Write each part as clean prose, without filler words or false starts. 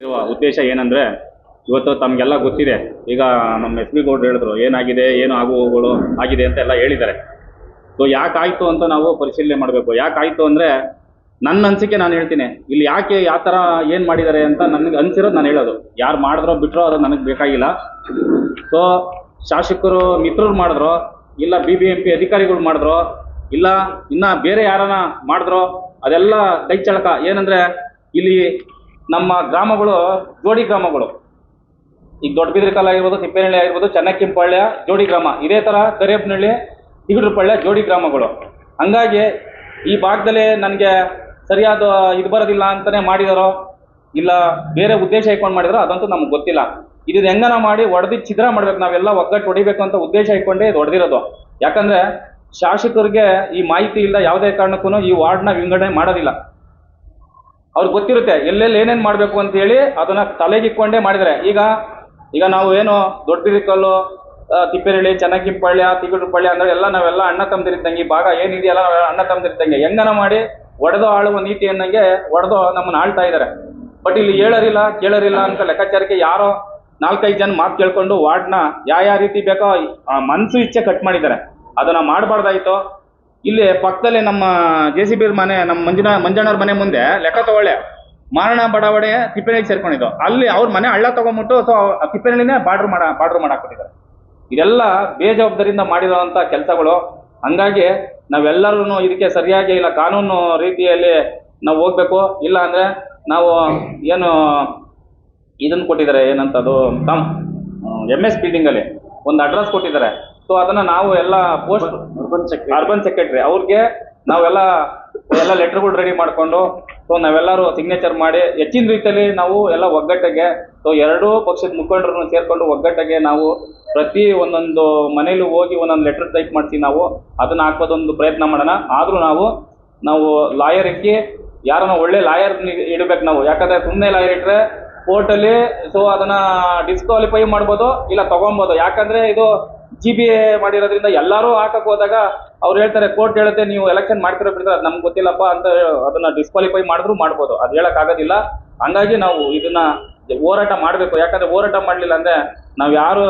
ಇರುವ ಉದ್ದೇಶ ಏನಂದ್ರೆ ಇವತ್ತು ತಮಗೆಲ್ಲ ಗೊತ್ತಿದೆ. ಈಗ ನಮ್ಮ ಎಸ್ ಬಿ ಗೌಡ್ರು ಹೇಳಿದ್ರು ಏನಾಗಿದೆ, ಏನು ಆಗುವಗಳು ಆಗಿದೆ ಅಂತ ಎಲ್ಲ ಹೇಳಿದ್ದಾರೆ. ಸೊ ಯಾಕಾಯ್ತು ಅಂತ ನಾವು ಪರಿಶೀಲನೆ ಮಾಡಬೇಕು. ಯಾಕಾಯ್ತು ಅಂದರೆ ನನ್ನ ಅನಿಸಿಕೆ ನಾನು ಹೇಳ್ತೀನಿ. ಇಲ್ಲಿ ಯಾಕೆ ಯಾವ ಥರ ಏನು ಮಾಡಿದ್ದಾರೆ ಅಂತ ನನಗೆ ಅನಿಸಿರೋದು ನಾನು ಹೇಳೋದು. ಯಾರು ಮಾಡಿದ್ರೋ ಬಿಟ್ಟರೋ ಅದು ನನಗೆ ಬೇಕಾಗಿಲ್ಲ. ಸೊ ಶಾಸಕರು ಮಿತ್ರರು ಮಾಡಿದ್ರೋ, ಇಲ್ಲ BBMP ಅಧಿಕಾರಿಗಳು ಮಾಡಿದ್ರೋ, ಇಲ್ಲ ಇನ್ನು ಬೇರೆ ಯಾರನ್ನ ಮಾಡಿದ್ರೋ, ಅದೆಲ್ಲ ಕೈ ಚಳಕ. ಏನಂದರೆ ಇಲ್ಲಿ ನಮ್ಮ ಗ್ರಾಮಗಳು ಜೋಡಿ ಗ್ರಾಮಗಳು. ಈಗ ದೊಡ್ಡಬಿದ್ರಿಕಲ್ ಆಗಿರ್ಬೋದು, ತಿಪ್ಪೇನಹಳ್ಳಿ ಆಗಿರ್ಬೋದು, ಚನ್ನಕ್ಕಿಂಪಾಳ್ಯ ಜೋಡಿ ಗ್ರಾಮ. ಇದೇ ಥರ ಕರೇಪನಹಳ್ಳಿ, ತಿಗಡ್ರಪಾಳ್ಯ ಜೋಡಿ ಗ್ರಾಮಗಳು. ಹಂಗಾಗಿ ಈ ಭಾಗದಲ್ಲಿ ನನಗೆ ಸರಿಯಾದ ಇದು ಬರೋದಿಲ್ಲ ಅಂತಲೇ ಮಾಡಿದಾರೋ, ಇಲ್ಲ ಬೇರೆ ಉದ್ದೇಶ ಇಟ್ಕೊಂಡು ಮಾಡಿದಾರೋ ಅದಂತೂ ನಮ್ಗೆ ಗೊತ್ತಿಲ್ಲ. ಇದು ಹೆಂಗನ ಮಾಡಿ ಹೊಡೆದು ಛಿದ್ರ ಮಾಡ್ಬೇಕು, ನಾವೆಲ್ಲ ಒಗ್ಗಟ್ಟು ಹೊಡಿಬೇಕು ಅಂತ ಉದ್ದೇಶ ಇಟ್ಕೊಂಡೇ ಇದು ಹೊಡೆದಿರೋದು. ಯಾಕಂದರೆ ಶಾಸಕರಿಗೆ ಈ ಮಾಹಿತಿ ಇಲ್ಲ, ಯಾವುದೇ ಕಾರಣಕ್ಕೂ ಈ ವಾರ್ಡ್ನ ವಿಂಗಡಣೆ ಮಾಡೋದಿಲ್ಲ. ಅವ್ರಿಗೆ ಗೊತ್ತಿರುತ್ತೆ ಎಲ್ಲೆಲ್ಲಿ ಏನೇನು ಮಾಡಬೇಕು ಅಂತೇಳಿ ಅದನ್ನು ತಲೆಗಿಕ್ಕೊಂಡೇ ಮಾಡಿದ್ದಾರೆ. ಈಗ ನಾವು ಏನು ದೊಡ್ಡಬಿದ್ರಿಕಲ್ಲು, ತಿಪ್ಪೇನಹಳ್ಳಿ, ಚನ್ನಕ್ಕಿಂಪಾಳ್ಯ, ತಿಗಡ್ರಪಾಳ್ಯ ಅಂದರೆ ಎಲ್ಲ ನಾವೆಲ್ಲ ಅಣ್ಣ ತಮ್ಮದಿರಿದ್ದಂಗೆ. ಈ ಭಾಗ ಏನಿದೆಯಲ್ಲ ಅಣ್ಣ ತಮ್ಮದಿರಿದ್ದಂಗೆ. ಹೆಂಗನ ಮಾಡಿ ಒಡೆದು ಆಳುವ ನೀತಿ ಅನ್ನಂಗೆ ಒಡೆದು ನಮ್ಮನ್ನು ಆಳ್ತಾ ಇದ್ದಾರೆ. ಬಟ್ ಇಲ್ಲಿ ಹೇಳೋರಿಲ್ಲ ಕೇಳೋರಿಲ್ಲ ಅಂತ ಲೆಕ್ಕಾಚಾರಕ್ಕೆ ಯಾರೋ 4-5 ಜನ ಮಾತು ಕೇಳ್ಕೊಂಡು ವಾರ್ಡ್ನ ಯಾವ ರೀತಿ ಬೇಕೋ ಮನಸ್ಸು ಇಚ್ಛೆ ಕಟ್ ಮಾಡಿದ್ದಾರೆ. ಅದನ್ನು ಮಾಡಬಾರ್ದಾಯಿತು. ಇಲ್ಲಿ ಪಕ್ಕದಲ್ಲಿ ನಮ್ಮ JCB ಮನೆ, ನಮ್ಮ ಮಂಜಣ್ಣವ್ರ ಮನೆ ಮುಂದೆ ಲೆಕ್ಕ ತಗೊಳ್ಳೆ, ಮಾರಣ ಬಡಾವಣೆ ತಿಪ್ಪೇನಹಳ್ಳಿ ಸೇರ್ಕೊಂಡಿದ್ದು. ಅಲ್ಲಿ ಅವ್ರ ಮನೆ ಹಳ್ಳ ತೊಗೊಂಬಿಟ್ಟು ಸೊ ತಿಪ್ಪೇನಹಳ್ಳಿನೇ ಬಾರ್ಡ್ರ್ ಮಾಡಾಕ್ಬಿಟ್ಟಿದ್ದಾರೆ. ಇದೆಲ್ಲ ಬೇಜವಾಬ್ದಾರಿಯಿಂದ ಮಾಡಿರೋವಂಥ ಕೆಲಸಗಳು. ಹಂಗಾಗಿ ನಾವೆಲ್ಲರೂ ಇದಕ್ಕೆ ಸರಿಯಾಗಿ ಇಲ್ಲ ಕಾನೂನು ರೀತಿಯಲ್ಲಿ ನಾವು ಹೋಗ್ಬೇಕು. ಇಲ್ಲ ಅಂದರೆ ನಾವು ಏನು ಇದನ್ನು ಕೊಟ್ಟಿದ್ದಾರೆ, ಏನಂತದು MS ಬಿಲ್ಡಿಂಗಲ್ಲಿ ಒಂದು ಅಡ್ರೆಸ್ ಕೊಟ್ಟಿದ್ದಾರೆ. ಸೊ ಅದನ್ನು ನಾವು ಎಲ್ಲ ಪೋಸ್ಟ್ ಅರ್ಬನ್ ಸೆಕ್ರೆಟರಿ ಅವ್ರಿಗೆ ನಾವೆಲ್ಲ ಲೆಟರ್ಗಳು ರೆಡಿ ಮಾಡಿಕೊಂಡು ಸೊ ನಾವೆಲ್ಲರೂ ಸಿಗ್ನೇಚರ್ ಮಾಡಿ ಹೆಚ್ಚಿನ ರೀತಿಯಲ್ಲಿ ನಾವು ಎಲ್ಲ ಒಗ್ಗಟ್ಟಿಗೆ, ಸೊ ಎರಡೂ ಪಕ್ಷದ ಮುಖಂಡರನ್ನು ಸೇರಿಕೊಂಡು ಒಗ್ಗಟ್ಟಿಗೆ ನಾವು ಪ್ರತಿ ಒಂದೊಂದು ಮನೇಲಿ ಹೋಗಿ ಒಂದೊಂದು ಲೆಟರ್ ಟೈಪ್ ಮಾಡಿಸಿ ನಾವು ಅದನ್ನು ಹಾಕೋದೊಂದು ಪ್ರಯತ್ನ ಮಾಡೋಣ. ಆದರೂ ನಾವು ಲಾಯರ್ ಇಕ್ಕಿ ಯಾರನ್ನ ಒಳ್ಳೆ ಲಾಯರ್ ಇಡಬೇಕು ನಾವು. ಯಾಕಂದರೆ ಸುಮ್ಮನೆ ಲಾಯರ್ ಇಟ್ಟರೆ ಕೋರ್ಟಲ್ಲಿ ಸೊ ಅದನ್ನು ಡಿಸ್ಕ್ವಾಲಿಫೈ ಮಾಡ್ಬೋದು, ಇಲ್ಲ ತೊಗೊಬೋದು. ಯಾಕಂದರೆ ಇದು GBA ಮಾಡಿರೋದ್ರಿಂದ ಎಲ್ಲರೂ ಹಾಕಕ್ಕೆ ಹೋದಾಗ ಅವ್ರು ಹೇಳ್ತಾರೆ, ಕೋರ್ಟ್ ಹೇಳುತ್ತೆ ನೀವು ಎಲೆಕ್ಷನ್ ಮಾಡ್ತಿರೋ ಬಿಡ್ತಾರೆ, ಅದು ನಮ್ಗೆ ಗೊತ್ತಿಲ್ಲಪ್ಪ ಅಂತ ಅದನ್ನು ಡಿಸ್ಕ್ವಾಲಿಫೈ ಮಾಡಿದ್ರು ಮಾಡ್ಬೋದು, ಅದು ಹೇಳೋಕ್ಕಾಗೋದಿಲ್ಲ. ಹಂಗಾಗಿ ನಾವು ಇದನ್ನು ಹೋರಾಟ ಮಾಡಬೇಕು. ಯಾಕಂದರೆ ಹೋರಾಟ ಮಾಡಲಿಲ್ಲ ಅಂದರೆ ನಾವು ಯಾರು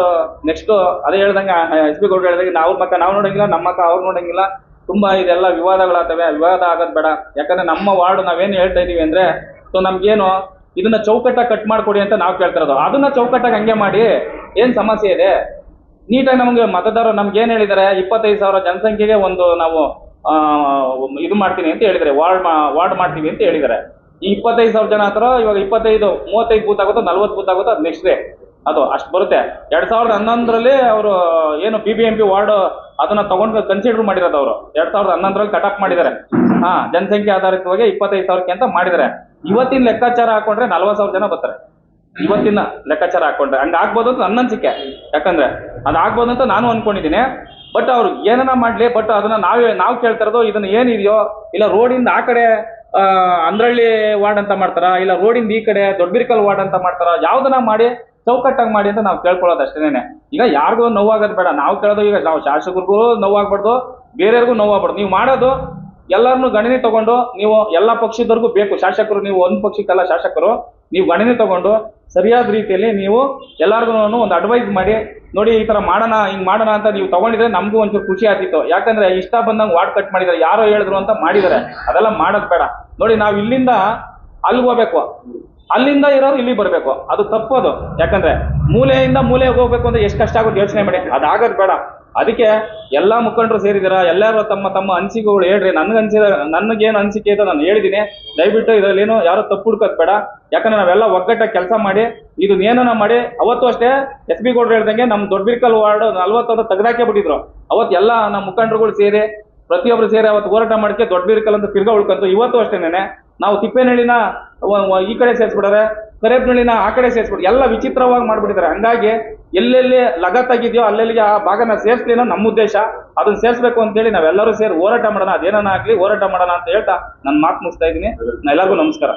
ನೆಕ್ಸ್ಟು ಅದೇ ಹೇಳ್ದಂಗೆ SB ಗೌಡ್ರು ಹೇಳ್ದಂಗೆ ಅವ್ರ ಮಕ್ಕ ನಾವು ನೋಡೋಂಗಿಲ್ಲ, ನಮ್ಮ ಮಕ್ಕ ಅವ್ರು ನೋಡೋಂಗಿಲ್ಲ. ತುಂಬ ಇದೆಲ್ಲ ವಿವಾದಗಳಾಗ್ತವೆ. ವಿವಾದ ಆಗೋದು ಬೇಡ. ಯಾಕಂದರೆ ನಮ್ಮ ವಾರ್ಡು ನಾವೇನು ಹೇಳ್ತಾ ಇದ್ದೀವಿ ಅಂದರೆ ಸೊ ನಮಗೇನು ಇದನ್ನು ಚೌಕಟ್ಟಾಗಿ ಕಟ್ ಮಾಡಿಕೊಡಿ ಅಂತ ನಾವು ಕೇಳ್ತಿರೋದು. ಅದನ್ನು ಚೌಕಟ್ಟಾಗಿ ಹಂಗೆ ಮಾಡಿ, ಏನು ಸಮಸ್ಯೆ ಇದೆ ನೀಟಾಗಿ ನಮಗೆ ಮತದಾರರು ನಮ್ಗೇನು ಹೇಳಿದ್ದಾರೆ, 25,000 ಜನಸಂಖ್ಯೆಗೆ ಒಂದು ನಾವು ಇದು ಮಾಡ್ತೀನಿ ಅಂತ ಹೇಳಿದ್ದಾರೆ, ವಾರ್ಡ್ ಮಾಡ್ತೀವಿ ಅಂತ ಹೇಳಿದ್ದಾರೆ. ಈ 25,000 ಜನ ಹತ್ರ ಇವಾಗ 25-35 ಬೂತ್ ಆಗುತ್ತೋ 40 ಬೂತ್ ಆಗುತ್ತೋ ಅದು ನೆಕ್ಸ್ಟ್ ಡೇ ಅದು ಅಷ್ಟು ಬರುತ್ತೆ. 2011ರಲ್ಲಿ ಅವರು ಏನು BBMP ವಾರ್ಡ್ ಅದನ್ನು ತೊಗೊಂಡು ಕನ್ಸಿಡರ್ ಮಾಡಿರೋದು. ಅವರು 2011ರಲ್ಲಿ ಕಟಪ್ ಮಾಡಿದ್ದಾರೆ. ಜನಸಂಖ್ಯೆ ಆಧಾರಿತವಾಗಿ 25,000ಕ್ಕೆ ಅಂತ ಮಾಡಿದ್ದಾರೆ. ಇವತ್ತಿನ ಲೆಕ್ಕಾಚಾರ ಹಾಕೊಂಡ್ರೆ 40,000 ಜನ ಬರ್ತಾರೆ. ಇವತ್ತಿನ ಲೆಕ್ಕಾಚಾರ ಹಾಕೊಂಡ್ರೆ ಹಂಗೆ ಆಗ್ಬೋದು ಅಂತ ನನ್ನ ಅನಿಸಿಕೆ. ಯಾಕಂದರೆ ಅದಾಗ್ಬೋದು ಅಂತ ನಾನು ಅಂದ್ಕೊಂಡಿದ್ದೀನಿ. ಬಟ್ ಅವ್ರು ಏನನ್ನ ಮಾಡಲಿ, ಬಟ್ ಅದನ್ನು ನಾವು ಕೇಳ್ತಾ ಇರೋದು ಇದನ್ನು ಏನಿದೆಯೋ, ಇಲ್ಲ ರೋಡಿಂದ ಆ ಕಡೆ ಅಂದ್ರಳ್ಳಿ ವಾರ್ಡ್ ಅಂತ ಮಾಡ್ತಾರಾ, ಇಲ್ಲ ರೋಡಿಂದ ಈ ಕಡೆ ದೊಡ್ಡಬಿದ್ರಿಕಲ್ ವಾರ್ಡ್ ಅಂತ ಮಾಡ್ತಾರಾ, ಯಾವುದನ್ನ ಮಾಡಿ ಚೌಕಟ್ಟಾಗಿ ಮಾಡಿ ಅಂತ ನಾವು ಕೇಳ್ಕೊಳ್ಳೋದು ಅಷ್ಟೇನೆ. ಈಗ ಯಾರಿಗೂ ನೋವಾಗೋದು ಬೇಡ. ನಾವು ಕೇಳೋದು ಈಗ ನಾವು ಶಾಸಕರಿಗೂ ನೋವಾಗ್ಬಾರ್ದು, ಬೇರೆಯವ್ರಿಗೂ ನೋವಾಗ್ಬಾರ್ದು. ನೀವು ಮಾಡೋದು ಎಲ್ಲರನ್ನೂ ಗಣನೆ ತಗೊಂಡು ನೀವು ಎಲ್ಲ ಪಕ್ಷದವ್ರಿಗೂ ಬೇಕು. ಶಾಸಕರು ನೀವು ಒಂದು ಪಕ್ಷಕ್ಕೆಲ್ಲ ಶಾಸಕರು, ನೀವು ಗಣನೆ ತಗೊಂಡು ಸರಿಯಾದ ರೀತಿಯಲ್ಲಿ ನೀವು ಎಲ್ಲರಿಗೂ ಒಂದು ಅಡ್ವೈಸ್ ಮಾಡಿ, ನೋಡಿ ಈ ಥರ ಮಾಡೋಣ, ಹಿಂಗೆ ಮಾಡೋಣ ಅಂತ ನೀವು ತೊಗೊಂಡಿದ್ರೆ ನಮಗೂ ಒಂಚೂರು ಖುಷಿ ಆಗ್ತಿತ್ತು. ಯಾಕಂದರೆ ಇಷ್ಟ ಬಂದಂಗೆ ವಾರ್ಡ್ ಕಟ್ ಮಾಡಿದ್ದಾರೆ, ಯಾರೋ ಹೇಳಿದ್ರು ಅಂತ ಮಾಡಿದ್ದಾರೆ. ಅದೆಲ್ಲ ಮಾಡೋದು ಬೇಡ. ನೋಡಿ ನಾವು ಇಲ್ಲಿಂದ ಅಲ್ಲಿಗೆ ಹೋಗ್ಬೇಕು, ಅಲ್ಲಿಂದ ಇರೋರು ಇಲ್ಲಿಗೆ ಬರಬೇಕು, ಅದು ತಪ್ಪೋದು. ಯಾಕಂದರೆ ಮೂಲೆಯಿಂದ ಮೂಲೆಗೆ ಹೋಗ್ಬೇಕು ಅಂದರೆ ಎಷ್ಟು ಕಷ್ಟ ಆಗುತ್ತೆ ಯೋಚನೆ ಮಾಡಿ. ಅದಾಗೋದು ಬೇಡ. ಅದಕ್ಕೆ ಎಲ್ಲ ಮುಖಂಡರು ಸೇರಿದ್ದೀರಾ, ಎಲ್ಲರೂ ತಮ್ಮ ಅನಿಸಿಕೆಗಳು ಹೇಳ್ರಿ. ನನಗೇನು ಅನಿಸಿಕೆ ಇದೆ ನಾನು ಹೇಳಿದ್ದೀನಿ. ದಯವಿಟ್ಟು ಇದರಲ್ಲೇನು ಯಾರು ತಪ್ಪು ಹುಡ್ಕೋದು ಬೇಡ. ಯಾಕಂದರೆ ನಾವೆಲ್ಲ ಒಗ್ಗಟ್ಟಾಗಿ ಕೆಲಸ ಮಾಡಿ ಇದು ಏನನ್ನ ಮಾಡಿ. ಅವತ್ತು ಅಷ್ಟೇ SB ಗೌಡ್ರು ಹೇಳ್ದಂಗೆ ನಮ್ಮ ದೊಡ್ಡಬಿದ್ರಿಕಲ್ ವಾರ್ಡ್ 40 ತೆಗೆದಾಕೆ ಬಿಟ್ಟಿದ್ರು. ಅವತ್ತು ಎಲ್ಲ ನಮ್ಮ ಮುಖಂಡರುಗಳು ಸೇರಿ ಪ್ರತಿಯೊಬ್ಬರು ಸೇರಿ ಅವತ್ತು ಹೋರಾಟ ಮಾಡೋಕ್ಕೆ ದೊಡ್ಡಬಿದ್ರಿಕಲ್ ಅಂತ ತಿರ್ಗಾ ಉಳ್ಕೊಂತು. ಇವತ್ತು ಅಷ್ಟೇನೆ ನಾವು ತಿಪ್ಪೇನಹಳ್ಳಿನ ಈ ಕಡೆ ಸೇರಿಸ್ಬಿಟ್ಟಾರೆ, ಕರೇಪನಹಳ್ಳಿನ ಆ ಕಡೆ ಸೇರಿಸ್ಬಿಟ್ಟು ಎಲ್ಲ ವಿಚಿತ್ರವಾಗಿ ಮಾಡಿಬಿಟ್ಟಿದ್ದಾರೆ. ಹಂಗಾಗಿ ಎಲ್ಲೆಲ್ಲಿ ಲಗತ್ತಾಗಿದೆಯೋ ಅಲ್ಲೆಲ್ಲಿಗೆ ಆ ಭಾಗನ ಸೇರಿಸ್ಲಿನೋ ನಮ್ಮ ಉದ್ದೇಶ. ಅದನ್ನು ಸೇರಿಸ್ಬೇಕು ಅಂತೇಳಿ ನಾವೆಲ್ಲರೂ ಸೇರಿ ಹೋರಾಟ ಮಾಡೋಣ. ಅದೇನಾಗಲಿ ಹೋರಾಟ ಮಾಡೋಣ ಅಂತ ಹೇಳ್ತಾ ನನ್ನ ಮಾತು ಮುಗಿಸ್ತಾ ಇದ್ದೀನಿ. ಎಲ್ಲರಿಗೂ ನಮಸ್ಕಾರ.